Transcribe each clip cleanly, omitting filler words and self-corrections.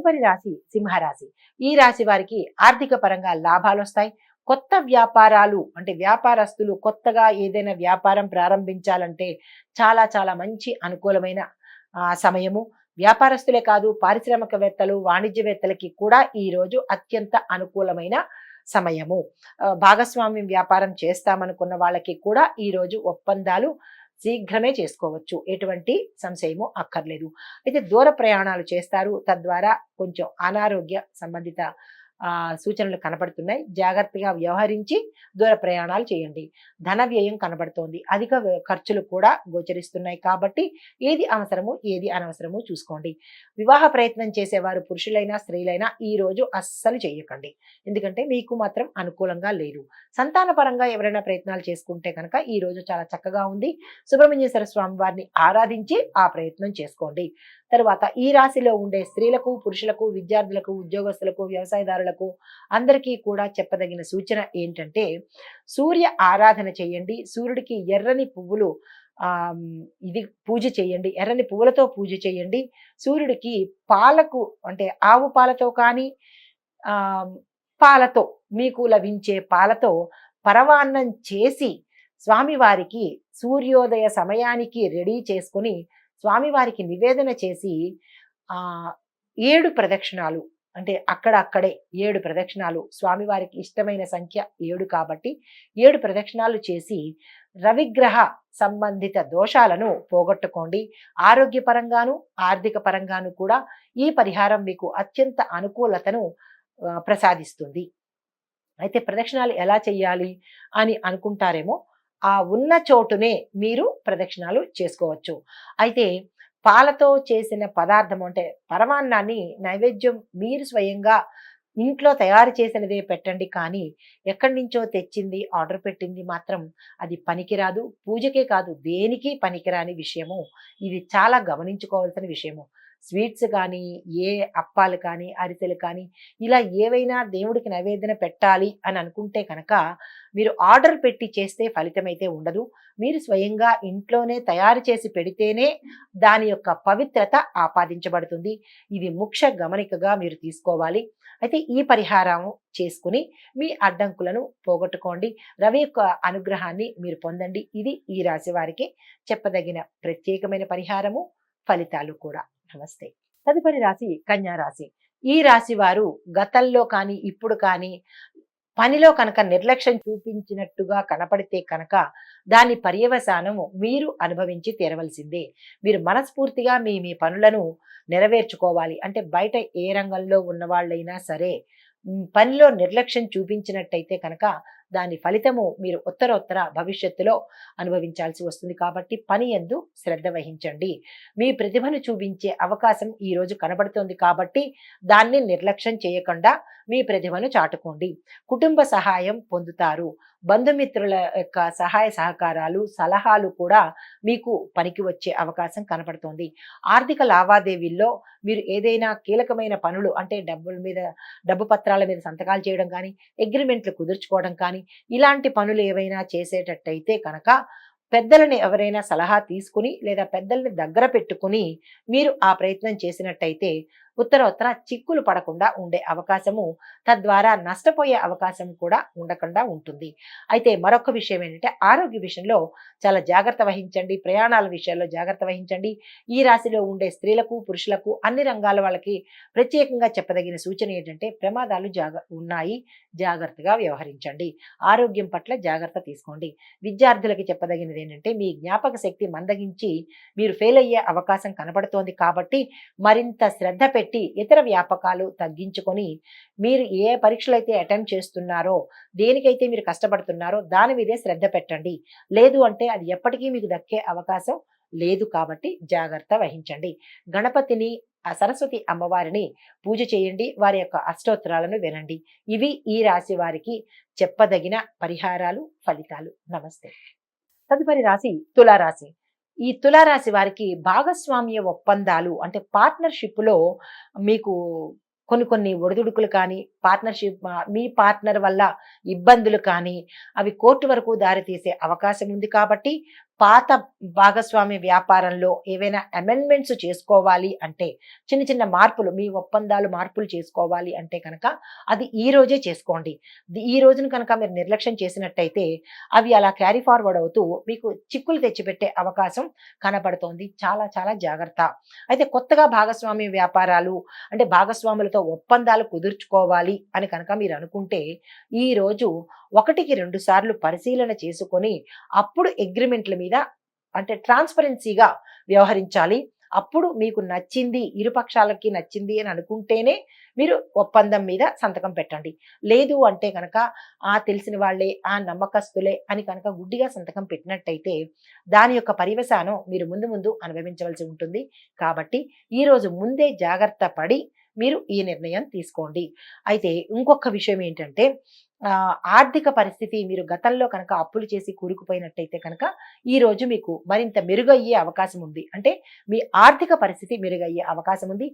తదుపరి రాశి సింహరాశి. ఈ రాశి వారికి ఆర్థిక పరంగా లాభాలు వస్తాయి. కొత్త వ్యాపారాలు అంటే వ్యాపారస్తులు కొత్తగా ఏదైనా వ్యాపారం ప్రారంభించాలంటే చాలా చాలా మంచి అనుకూలమైన సమయము. వ్యాపారస్తులే కాదు, పారిశ్రామికవేత్తలు, వాణిజ్యవేత్తలకి కూడా ఈ రోజు అత్యంత అనుకూలమైన సమయము. భాగస్వామ్యం వ్యాపారం చేస్తామనుకున్న వాళ్ళకి కూడా ఈ రోజు ఒప్పందాలు శీఘ్రమే చేసుకోవచ్చు. ఎటువంటి సంశయము అక్కర్లేదు. అయితే దూర ప్రయాణాలు చేస్తారు. తద్వారా కొంచెం అనారోగ్య సంబంధిత సూచనలు కనబడుతున్నాయి. జాగ్రత్తగా వ్యవహరించి దూర ప్రయాణాలు చేయండి. ధన వ్యయం కనబడుతోంది. అధిక ఖర్చులు కూడా గోచరిస్తున్నాయి కాబట్టి ఏది అవసరము ఏది అనవసరము చూసుకోండి. వివాహ ప్రయత్నం చేసేవారు పురుషులైనా స్త్రీలైనా ఈ రోజు అస్సలు చేయకండి. ఎందుకంటే మీకు మాత్రం అనుకూలంగా లేదు. సంతాన పరంగా ఎవరైనా ప్రయత్నాలు చేసుకుంటే కనుక ఈ రోజు చాలా చక్కగా ఉంది. సుబ్రహ్మణ్యేశ్వర స్వామి వారిని ఆరాధించి ఆ ప్రయత్నం చేసుకోండి. తరువాత ఈ రాశిలో ఉండే స్త్రీలకు, పురుషులకు, విద్యార్థులకు, ఉద్యోగస్తులకు, వ్యవసాయదారులకు అందరికీ కూడా చెప్పదగిన సూచన ఏంటంటే సూర్య ఆరాధన చేయండి. సూర్యుడికి ఎర్రని పువ్వులు ఇది పూజ చేయండి. ఎర్రని పువ్వులతో పూజ చేయండి. సూర్యుడికి పాలకు అంటే ఆవు పాలతో కానీ పాలతో మీకు లభించే పాలతో పరవాన్నం చేసి స్వామివారికి సూర్యోదయ సమయానికి రెడీ చేసుకుని స్వామివారికి నివేదన చేసి 7 ప్రదక్షిణాలు అంటే అక్కడే 7 ప్రదక్షిణాలు, స్వామివారికి ఇష్టమైన సంఖ్య 7 కాబట్టి 7 ప్రదక్షిణాలు చేసి రవిగ్రహ సంబంధిత దోషాలను పోగొట్టుకోండి. ఆరోగ్యపరంగాను ఆర్థిక పరంగాను కూడా ఈ పరిహారం మీకు అత్యంత అనుకూలతను ప్రసాదిస్తుంది. అయితే ప్రదక్షిణాలు ఎలా చెయ్యాలి అని అనుకుంటారేమో, ఆ ఉన్న చోటునే మీరు ప్రదక్షిణాలు చేసుకోవచ్చు. అయితే పాలతో చేసిన పదార్థం అంటే పరమాన్నాన్ని నైవేద్యం మీరు స్వయంగా ఇంట్లో తయారు చేసినదే పెట్టండి. కానీ ఎక్కడి నుంచో తెచ్చింది ఆర్డర్ పెట్టింది మాత్రం అది పనికిరాదు. పూజకే కాదు దేనికి పనికిరాని విషయము. ఇది చాలా గమనించుకోవాల్సిన విషయము. స్వీట్స్ కానీ, ఏ అప్పాలు కానీ, అరిసెలు కానీ ఇలా ఏవైనా దేవుడికి నైవేద్యం పెట్టాలి అని అనుకుంటే కనుక మీరు ఆర్డర్ పెట్టి చేస్తే ఫలితమైతే ఉండదు. మీరు స్వయంగా ఇంట్లోనే తయారు చేసి పెడితేనే దాని యొక్క పవిత్రత ఆపాదించబడుతుంది. ఇది ముఖ్య గమనికగా మీరు తీసుకోవాలి. అయితే ఈ పరిహారం చేసుకుని మీ అడ్డంకులను పోగొట్టుకోండి. రవి యొక్క అనుగ్రహాన్ని మీరు పొందండి. ఇది ఈ రాశి వారికి చెప్పదగిన ప్రత్యేకమైన పరిహారము, ఫలితాలు కూడా. నమస్తే. తదుపరి రాశి కన్యా రాశి. ఈ రాశి వారు గతంలో కానీ ఇప్పుడు కానీ పనిలో కనుక నిర్లక్ష్యం చూపించినట్టుగా కనపడితే కనుక దాని పర్యవసానము మీరు అనుభవించి తీరవలసిందే. మీరు మనస్ఫూర్తిగా మీ మీ పనులను నెరవేర్చుకోవాలి. అంటే బయట ఏ రంగంలో ఉన్న వాళ్ళైనా సరే పనిలో నిర్లక్ష్యం చూపించినట్టయితే కనుక దాని ఫలితము మీరు ఉత్తరోత్తర భవిష్యత్తులో అనుభవించాల్సి వస్తుంది. కాబట్టి పని యందు శ్రద్ధ వహించండి. మీ ప్రతిభను చూపించే అవకాశం ఈ రోజు కనబడుతోంది కాబట్టి దాన్ని నిర్లక్ష్యం చేయకుండా మీ ప్రతిభను చాటుకోండి. కుటుంబ సహాయం పొందుతారు. బంధుమిత్రుల యొక్క సహాయ సహకారాలు, సలహాలు కూడా మీకు పనికి వచ్చే అవకాశం కనపడుతోంది. ఆర్థిక లావాదేవీల్లో మీరు ఏదైనా కీలకమైన పనులు అంటే డబ్బు పత్రాల మీద సంతకాలు చేయడం కానీ, అగ్రిమెంట్లు కుదుర్చుకోవడం కానీ ఇలాంటి పనులు ఏవైనా చేసేటట్టయితే కనుక పెద్దలని ఎవరైనా సలహా తీసుకుని లేదా పెద్దల్ని దగ్గర పెట్టుకుని మీరు ఆ ప్రయత్నం చేసినట్టయితే ఉత్తరోత్తర చిక్కులు పడకుండా ఉండే అవకాశము, తద్వారా నష్టపోయే అవకాశం కూడా ఉండకుండా ఉంటుంది. అయితే మరొక విషయం ఏంటంటే ఆరోగ్య విషయంలో చాలా జాగ్రత్త వహించండి. ప్రయాణాల విషయాల్లో జాగ్రత్త వహించండి. ఈ రాశిలో ఉండే స్త్రీలకు, పురుషులకు అన్ని రంగాల వాళ్ళకి ప్రత్యేకంగా చెప్పదగిన సూచన ఏంటంటే ప్రమాదాలు ఉన్నాయి, జాగ్రత్తగా వ్యవహరించండి. ఆరోగ్యం పట్ల జాగ్రత్త తీసుకోండి. విద్యార్థులకి చెప్పదగినది ఏంటంటే మీ జ్ఞాపక శక్తి మందగించి మీరు ఫెయిల్ అయ్యే అవకాశం కనబడుతోంది కాబట్టి మరింత శ్రద్ధ పెట్టి ఇతర వ్యాపకాలు తగ్గించుకొని మీరు ఏ పరీక్షలు అయితే అటెంప్ట్ చేస్తున్నారో, దేనికైతే మీరు కష్టపడుతున్నారో దాని మీదే శ్రద్ధ పెట్టండి. లేదు అంటే అది ఎప్పటికీ మీకు దక్కే అవకాశం లేదు. కాబట్టి జాగ్రత్త వహించండి. గణపతిని, సరస్వతి అమ్మవారిని పూజ చేయండి. వారి యొక్క అష్టోత్తరాలను వినండి. ఇవి ఈ రాశి వారికి చెప్పదగిన పరిహారాలు, ఫలితాలు. నమస్తే. తదుపరి రాశి తులారాశి. ఈ తులారాశి వారికి భాగస్వామ్య ఒప్పందాలు అంటే పార్ట్నర్షిప్లో మీకు కొన్ని ఒడిదుడుకులు కానీ, మీ పార్ట్నర్ వల్ల ఇబ్బందులు కానీ అవి కోర్టు వరకు దారితీసే అవకాశం ఉంది. కాబట్టి పాత భాగస్వామి వ్యాపారంలో ఏవైనా అమెండ్మెంట్స్ చేసుకోవాలి అంటే, చిన్న చిన్న మార్పులు, మీ ఒప్పందాలు మార్పులు చేసుకోవాలి అంటే కనుక అది ఈ రోజే చేసుకోండి. ఈ రోజున కనుక మీరు నిర్లక్ష్యం చేసినట్టయితే అవి అలా క్యారీ ఫార్వర్డ్ అవుతూ మీకు చిక్కులు తెచ్చిపెట్టే అవకాశం కనపడుతోంది. చాలా చాలా జాగ్రత్త. అయితే కొత్తగా భాగస్వామి వ్యాపారాలు అంటే భాగస్వాములతో ఒప్పందాలు కుదుర్చుకోవాలి అని కనుక మీరు అనుకుంటే ఈరోజు 1కి 2 సార్లు పరిశీలన చేసుకొని అప్పుడు అగ్రిమెంట్ల మీద అంటే ట్రాన్స్పరెన్సీగా వ్యవహరించాలి. అప్పుడు మీకు నచ్చింది, ఇరుపక్షాలకి నచ్చింది అని అనుకుంటేనే మీరు ఒప్పందం మీద సంతకం పెట్టండి. లేదు అంటే కనుక తెలిసిన వాళ్ళే, నమ్మకస్తులే అని కనుక గుడ్డిగా సంతకం పెట్టినట్టయితే దాని యొక్క పర్యవసానం మీరు ముందు ముందు అనుభవించవలసి ఉంటుంది. కాబట్టి ఈరోజు ముందే జాగ్రత్త పడి మీరు ఈ నిర్ణయం తీసుకోండి. అయితే ఇంకొక విషయం ఏంటంటే ఆర్థిక పరిస్థితి, మీరు గతంలో కనుక అప్పులు చేసి కూరుకుపోయినట్టయితే కనుక ఈరోజు మీకు మరింత మెరుగయ్యే అవకాశం ఉంది. అంటే మీ ఆర్థిక పరిస్థితి మెరుగయ్యే అవకాశం ఉంది.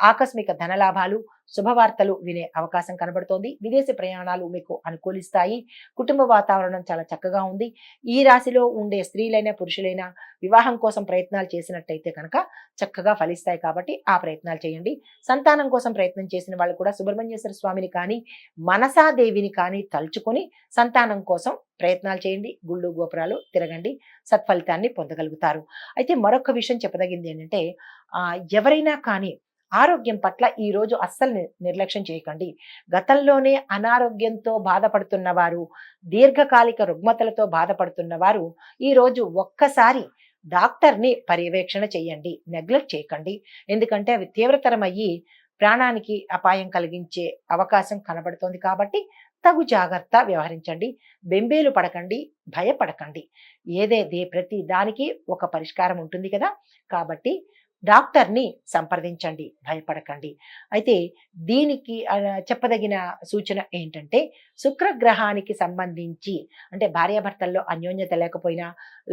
ఆకస్మిక ధనలాభాలు, శుభవార్తలు వినే అవకాశం కనబడుతోంది. విదేశీ ప్రయాణాలు మీకు అనుకూలిస్తాయి. కుటుంబ వాతావరణం చాలా చక్కగా ఉంది. ఈ రాశిలో ఉండే స్త్రీలైనా పురుషులైనా వివాహం కోసం ప్రయత్నాలు చేసినట్టయితే కనుక చక్కగా ఫలిస్తాయి. కాబట్టి ఆ ప్రయత్నాలు చేయండి. సంతానం కోసం ప్రయత్నం చేసిన వాళ్ళు కూడా సుబ్రహ్మణ్యేశ్వర స్వామిని కానీ మనసాదేవిని కానీ తలుచుకొని సంతానం కోసం ప్రయత్నాలు చేయండి. గుళ్ళు గోపురాలు తిరగండి, సత్ఫలితాన్ని పొందగలుగుతారు. అయితే మరొక విషయం చెప్పదగింది ఏంటంటే ఎవరైనా కానీ ఆరోగ్యం పట్ల ఈరోజు అస్సలు నిర్లక్ష్యం చేయకండి. గతంలోనే అనారోగ్యంతో బాధపడుతున్న వారు, దీర్ఘకాలిక రుగ్మతలతో బాధపడుతున్న వారు ఈరోజు ఒక్కసారి డాక్టర్ని పర్యవేక్షణ చేయండి. నెగ్లెక్ట్ చేయకండి. ఎందుకంటే అవి తీవ్రతరమయ్యి ప్రాణానికి అపాయం కలిగించే అవకాశం కనబడుతోంది. కాబట్టి తగు జాగ్రత్త వ్యవహరించండి. బెంబేలు పడకండి, భయపడకండి. ప్రతి దానికి ఒక పరిష్కారం ఉంటుంది కదా. కాబట్టి డాక్టర్ని సంప్రదించండి, భయపడకండి. అయితే దీనికి చెప్పదగిన సూచన ఏంటంటే శుక్రగ్రహానికి సంబంధించి అంటే భార్యాభర్తల్లో అన్యోన్యత లేకపోయినా,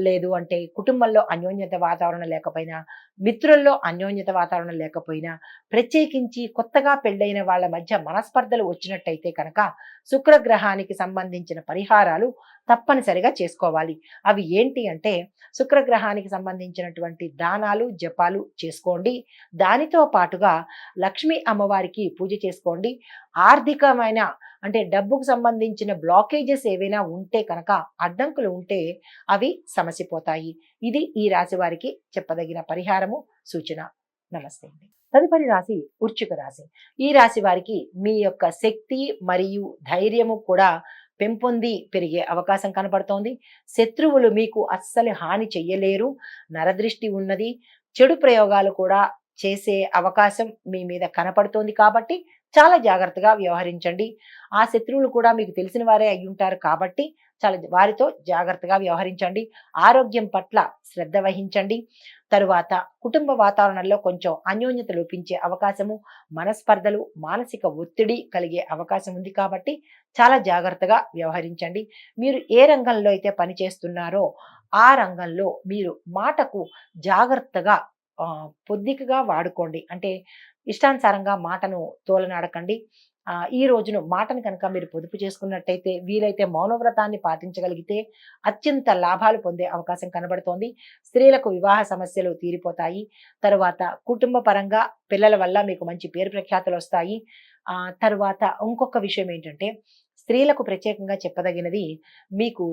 లేదు అంటే కుటుంబంలో అన్యోన్యత వాతావరణం లేకపోయినా, మిత్రుల్లో అన్యోన్యత వాతావరణం లేకపోయినా, ప్రత్యేకించి కొత్తగా పెళ్ళైన వాళ్ళ మధ్య మనస్పర్ధలు వచ్చినట్టయితే కనుక శుక్రగ్రహానికి సంబంధించిన పరిహారాలు తప్పనిసరిగా చేసుకోవాలి. అవి ఏంటి అంటే శుక్రగ్రహానికి సంబంధించినటువంటి దానాలు, జపాలు చేసుకోండి. దానితో పాటుగా లక్ష్మీ అమ్మవారికి పూజ చేసుకోండి. ఆర్థికమైన అంటే డబ్బుకు సంబంధించిన బ్లాకేజెస్ ఏవైనా ఉంటే కనుక, అడ్డంకులు ఉంటే అవి సమసిపోతాయి. ఇది ఈ రాశి వారికి చెప్పదగిన పరిహారము, సూచన. నమస్తే అండి. తదుపరి రాశి వృశ్చిక రాశి. ఈ రాశి వారికి మీ యొక్క శక్తి మరియు ధైర్యము కూడా పెరిగే అవకాశం కనపడుతోంది. శత్రువులు మీకు అస్సలు హాని చెయ్యలేరు. నరదృష్టి ఉన్నది. చెడు ప్రయోగాలు కూడా చేసే అవకాశం మీ మీద కనపడుతోంది. కాబట్టి చాలా జాగ్రత్తగా వ్యవహరించండి. ఆ శత్రువులు కూడా మీకు తెలిసిన వారే అయి ఉంటారు. కాబట్టి వారితో జాగ్రత్తగా వ్యవహరించండి. ఆరోగ్యం పట్ల శ్రద్ధ వహించండి. తరువాత కుటుంబ వాతావరణంలో కొంచెం అన్యోన్యత లోపించే అవకాశము, మనస్పర్ధలు, మానసిక ఒత్తిడి కలిగే అవకాశం ఉంది. కాబట్టి చాలా జాగ్రత్తగా వ్యవహరించండి. మీరు ఏ రంగంలో అయితే పనిచేస్తున్నారో ఆ రంగంలో మీరు మాటకు జాగ్రత్తగా పొద్దికగా వాడుకోండి. అంటే ఇష్టానుసారంగా మాటను తోలనాడకండి. ఈ రోజును మాటను కనుక మీరు పొదుపు చేసుకున్నట్టయితే, వీలైతే మౌనవ్రతాన్ని పాటించగలిగితే అత్యంత లాభాలు పొందే అవకాశం కనబడుతోంది. స్త్రీలకు వివాహ సమస్యలు తీరిపోతాయి. తరువాత కుటుంబ పరంగా పిల్లల వల్ల మీకు మంచి పేరు ప్రఖ్యాతులు వస్తాయి. తరువాత ఇంకొక విషయం ఏంటంటే స్త్రీలకు ప్రత్యేకంగా చెప్పదగినది, మీకు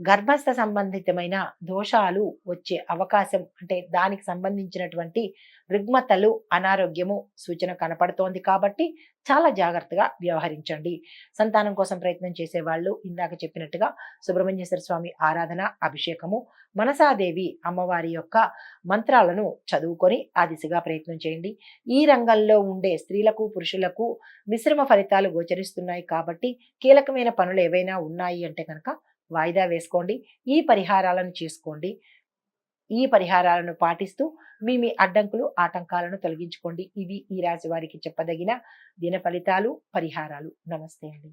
గర్భస్థ సంబంధితమైన దోషాలు వచ్చే అవకాశం అంటే దానికి సంబంధించినటువంటి రుగ్మతలు, అనారోగ్యము సూచన కనపడుతోంది. కాబట్టి చాలా జాగ్రత్తగా వ్యవహరించండి. సంతానం కోసం ప్రయత్నం చేసేవాళ్ళు ఇందాక చెప్పినట్టుగా సుబ్రహ్మణ్యేశ్వర స్వామి ఆరాధన, అభిషేకము, మనసాదేవి అమ్మవారి యొక్క మంత్రాలను చదువుకొని ఆ దిశగా ప్రయత్నం చేయండి. ఈ రంగంలో ఉండే స్త్రీలకు, పురుషులకు మిశ్రమ ఫలితాలు గోచరిస్తున్నాయి. కాబట్టి కీలకమైన పనులు ఏవైనా ఉన్నాయి అంటే కనుక వాయిదా వేసుకోండి. ఈ పరిహారాలను చేసుకోండి. ఈ పరిహారాలను పాటిస్తూ మీ అడ్డంకులు, ఆటంకాలను తొలగించుకోండి. ఇవి ఈ రాశి వారికి చెప్పదగిన దిన ఫలితాలు, పరిహారాలు. నమస్తే అండి.